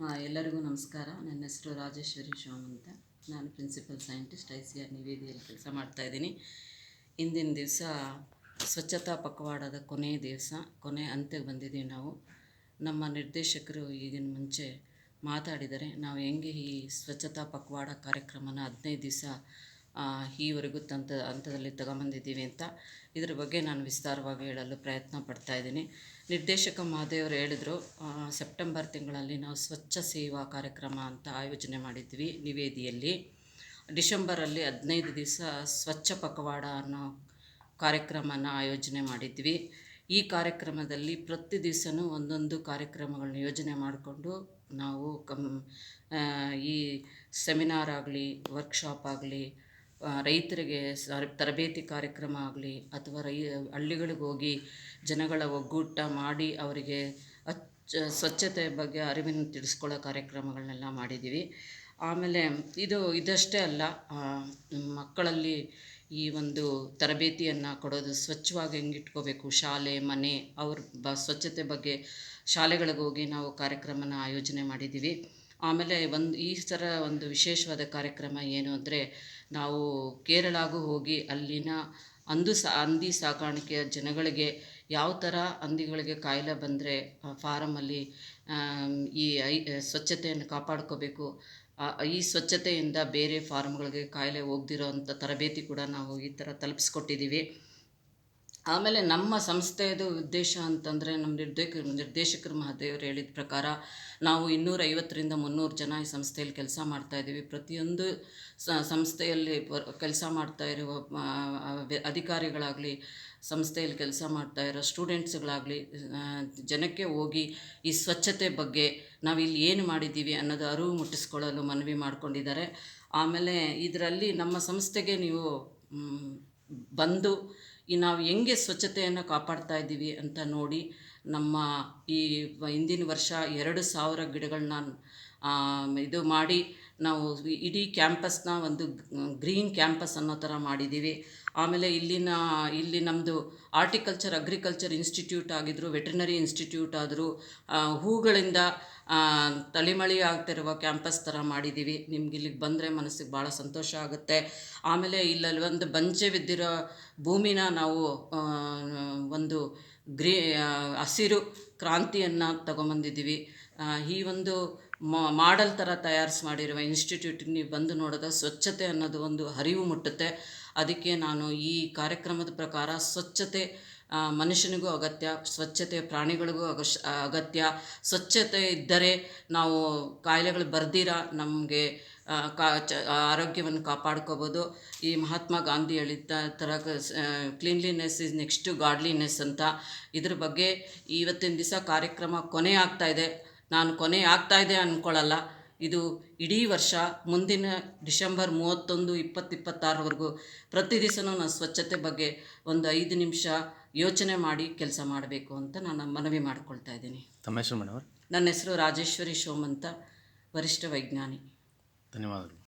ಎಲ್ಲರಿಗೂ ನಮಸ್ಕಾರ. ನನ್ನ ಹೆಸರು ರಾಜೇಶ್ವರಿ ಶ್ಯಾಮ್ ಅಂತ. ನಾನು ಪ್ರಿನ್ಸಿಪಲ್ ಸೈಂಟಿಸ್ಟ್ ICR ನಿವೇದಿಯಲ್ಲಿ ಕೆಲಸ ಮಾಡ್ತಾಯಿದ್ದೀನಿ. ಇಂದಿನ ದಿವಸ ಸ್ವಚ್ಛತಾ ಪಖವಾಡದ ಕೊನೆಯ ದಿವಸ, ಕೊನೆ ಹಂತಕ್ಕೆ ಬಂದಿದ್ದೀವಿ ನಾವು. ನಮ್ಮ ನಿರ್ದೇಶಕರು ಈಗಿನ ಮುಂಚೆ ಮಾತಾಡಿದರೆ ನಾವು ಹೆಂಗೆ ಈ ಸ್ವಚ್ಛತಾ ಪಖವಾಡ ಕಾರ್ಯಕ್ರಮನ 15 ದಿವಸ ಈವರೆಗೂ ಹಂತದಲ್ಲಿ ತಗೊಂಬಂದಿದ್ದೀವಿ ಅಂತ ಇದ್ರ ಬಗ್ಗೆ ನಾನು ವಿಸ್ತಾರವಾಗಿ ಹೇಳಲು ಪ್ರಯತ್ನ ಪಡ್ತಾಯಿದ್ದೀನಿ. ನಿರ್ದೇಶಕ ಮಹದೇವರು ಹೇಳಿದರು, ಸೆಪ್ಟೆಂಬರ್ ತಿಂಗಳಲ್ಲಿ ನಾವು ಸ್ವಚ್ಛ ಸೇವಾ ಕಾರ್ಯಕ್ರಮ ಅಂತ ಆಯೋಜನೆ ಮಾಡಿದ್ವಿ ನಿವೇದಿಯಲ್ಲಿ. ಡಿಸೆಂಬರಲ್ಲಿ 15 ದಿವಸ ಸ್ವಚ್ಛ ಪಖವಾಡ ಅನ್ನೋ ಕಾರ್ಯಕ್ರಮನ ಆಯೋಜನೆ ಮಾಡಿದ್ವಿ. ಈ ಕಾರ್ಯಕ್ರಮದಲ್ಲಿ ಪ್ರತಿ ದಿವಸನೂ ಒಂದೊಂದು ಕಾರ್ಯಕ್ರಮಗಳನ್ನ ಯೋಜನೆ ಮಾಡಿಕೊಂಡು ನಾವು ಈ ಸೆಮಿನಾರ್ ಆಗಲಿ, ವರ್ಕ್ಶಾಪ್ ಆಗಲಿ, ರೈತರಿಗೆ ತರಬೇತಿ ಕಾರ್ಯಕ್ರಮ ಆಗಲಿ, ಅಥವಾ ಹಳ್ಳಿಗಳಿಗೆ ಹೋಗಿ ಜನಗಳ ಒಗ್ಗೂಟ ಮಾಡಿ ಅವರಿಗೆ ಸ್ವಚ್ಛತೆ ಬಗ್ಗೆ ಅರಿವನ್ನು ತಿಳಿಸ್ಕೊಳ್ಳೋ ಕಾರ್ಯಕ್ರಮಗಳನ್ನೆಲ್ಲ ಮಾಡಿದ್ದೀವಿ. ಆಮೇಲೆ ಇದಷ್ಟೇ ಅಲ್ಲ, ಮಕ್ಕಳಲ್ಲಿ ಈ ಒಂದು ತರಬೇತಿಯನ್ನು ಕೊಡೋದು, ಸ್ವಚ್ಛವಾಗಿ ಹೆಂಗಿಟ್ಕೋಬೇಕು ಶಾಲೆ ಮನೆ, ಅವ್ರ ಸ್ವಚ್ಛತೆ ಬಗ್ಗೆ ಶಾಲೆಗಳಿಗೆ ಹೋಗಿ ನಾವು ಕಾರ್ಯಕ್ರಮನ ಆಯೋಜನೆ ಮಾಡಿದ್ದೀವಿ. ಆಮೇಲೆ ಈ ಥರ ಒಂದು ವಿಶೇಷವಾದ ಕಾರ್ಯಕ್ರಮ ಏನು ಅಂದರೆ, ನಾವು ಕೇರಳಗೂ ಹೋಗಿ ಅಲ್ಲಿನ ಹಂದಿ ಸಾಕಾಣಿಕೆಯ ಜನಗಳಿಗೆ ಯಾವ ಥರ ಹಂದಿಗಳಿಗೆ ಕಾಯಿಲೆ ಬಂದರೆ ಫಾರಮಲ್ಲಿ ಈ ಸ್ವಚ್ಛತೆಯನ್ನು ಕಾಪಾಡ್ಕೋಬೇಕು, ಈ ಸ್ವಚ್ಛತೆಯಿಂದ ಬೇರೆ ಫಾರ್ಮ್ಗಳಿಗೆ ಕಾಯಿಲೆ ಹೋಗ್ದಿರೋ ಅಂಥ ತರಬೇತಿ ಕೂಡ ನಾವು ಈ ಥರ ತಲುಪಿಸ್ಕೊಟ್ಟಿದ್ದೀವಿ. ಆಮೇಲೆ ನಮ್ಮ ಸಂಸ್ಥೆಯದು ಉದ್ದೇಶ ಅಂತಂದರೆ, ನಮ್ಮ ನಿರ್ದೇಶಕರು ಮಹದೇವರು ಹೇಳಿದ ಪ್ರಕಾರ ನಾವು 250ರಿಂದ 300 ಜನ ಈ ಸಂಸ್ಥೆಯಲ್ಲಿ ಕೆಲಸ ಮಾಡ್ತಾಯಿದ್ದೀವಿ. ಪ್ರತಿಯೊಂದು ಸಂಸ್ಥೆಯಲ್ಲಿ ಕೆಲಸ ಮಾಡ್ತಾ ಇರುವ ಅಧಿಕಾರಿಗಳಾಗಲಿ, ಸಂಸ್ಥೆಯಲ್ಲಿ ಕೆಲಸ ಮಾಡ್ತಾಯಿರೋ ಸ್ಟೂಡೆಂಟ್ಸ್ಗಳಾಗಲಿ, ಜನಕ್ಕೆ ಹೋಗಿ ಈ ಸ್ವಚ್ಛತೆ ಬಗ್ಗೆ ನಾವಿಲ್ಲಿ ಏನು ಮಾಡಿದ್ದೀವಿ ಅನ್ನೋದು ಅರಿವು ಮುಟ್ಟಿಸ್ಕೊಳ್ಳಲು ಮನವಿ ಮಾಡಿಕೊಂಡಿದ್ದಾರೆ. ಆಮೇಲೆ ಇದರಲ್ಲಿ ನಮ್ಮ ಸಂಸ್ಥೆಗೆ ನೀವು ಬಂದು ನಾವು ಹೆಂಗೆ ಸ್ವಚ್ಛತೆಯನ್ನು ಕಾಪಾಡ್ತಾ ಇದ್ದೀವಿ ಅಂತ ನೋಡಿ, ನಮ್ಮ ಈ ಹಿಂದಿನ ವರ್ಷ 2000 ಗಿಡಗಳನ್ನ ಇದು ಮಾಡಿ ನಾವು ಇಡೀ ಕ್ಯಾಂಪಸ್ನ ಒಂದು ಗ್ರೀನ್ ಕ್ಯಾಂಪಸ್ ಅನ್ನೋ ಥರ ಮಾಡಿದ್ದೀವಿ. ಆಮೇಲೆ ಇಲ್ಲಿ ನಮ್ಮದು ಅಗ್ರಿಕಲ್ಚರ್ ಇನ್ಸ್ಟಿಟ್ಯೂಟ್ ಆಗಿದ್ರು, ವೆಟರ್ನರಿ ಇನ್ಸ್ಟಿಟ್ಯೂಟ್ ಆದರೂ, ಹೂಗಳಿಂದ ತಳಿಮಳಿ ಆಗ್ತಿರುವ ಕ್ಯಾಂಪಸ್ ಥರ ಮಾಡಿದ್ದೀವಿ. ನಿಮ್ಗೆ ಇಲ್ಲಿಗೆ ಬಂದರೆ ಮನಸ್ಸಿಗೆ ಭಾಳ ಸಂತೋಷ ಆಗುತ್ತೆ. ಆಮೇಲೆ ಇಲ್ಲಲ್ಲಿ ಒಂದು ಬಂಜೆ ಬಿದ್ದಿರೋ ಭೂಮಿನ ನಾವು ಒಂದು ಹಸಿರು ಕ್ರಾಂತಿಯನ್ನು ತಗೊಂಬಂದಿದ್ದೀವಿ. ಈ ಒಂದು ಮಾಡೆಲ್ ಥರ ಮಾಡಿರುವ ಇನ್ಸ್ಟಿಟ್ಯೂಟಿಗೆ ನೀವು ಬಂದು ನೋಡಿದ ಸ್ವಚ್ಛತೆ ಅನ್ನೋದು ಒಂದು ಅರಿವು ಮುಟ್ಟುತ್ತೆ. ಅದಕ್ಕೆ ನಾನು ಈ ಕಾರ್ಯಕ್ರಮದ ಪ್ರಕಾರ ಸ್ವಚ್ಛತೆ ಮನುಷ್ಯನಿಗೂ ಅಗತ್ಯ, ಸ್ವಚ್ಛತೆ ಪ್ರಾಣಿಗಳಿಗೂ ಅಗತ್ಯ. ಸ್ವಚ್ಛತೆ ಇದ್ದರೆ ನಾವು ಕಾಯಿಲೆಗಳು ಬರ್ದಿರ ನಮಗೆ ಆರೋಗ್ಯವನ್ನು ಕಾಪಾಡ್ಕೋಬೋದು. ಈ ಮಹಾತ್ಮ ಗಾಂಧಿ ಹೇಳಿದ ಥರ cleanliness is next to godliness ಅಂತ. ಇದ್ರ ಬಗ್ಗೆ ಇವತ್ತಿನ ದಿವಸ ಕಾರ್ಯಕ್ರಮ ಕೊನೆ ಆಗ್ತಾಯಿದೆ. ನಾನು ಕೊನೆ ಆಗ್ತಾಯಿದೆ ಅಂದ್ಕೊಳ್ಳಲ್ಲ, ಇದು ಇಡೀ ವರ್ಷ, ಮುಂದಿನ ಡಿಸೆಂಬರ್ 31, 2026ವರೆಗೂ ಪ್ರತಿ ದಿವಸನೂ ನಾನು ಸ್ವಚ್ಛತೆ ಬಗ್ಗೆ ಒಂದು 5 ನಿಮಿಷ ಯೋಚನೆ ಮಾಡಿ ಕೆಲಸ ಮಾಡಬೇಕು ಅಂತ ನಾನು ಮನವಿ ಮಾಡ್ಕೊಳ್ತಾ ಇದ್ದೀನಿ. ತಮ್ಮ ಹೆಸರು ಮೇಡಮ್? ನನ್ನ ಹೆಸರು ರಾಜೇಶ್ವರಿ ಶೋಮ್ ಅಂತ, ವರಿಷ್ಠ ವೈಜ್ಞಾನಿ. ಧನ್ಯವಾದಗಳು.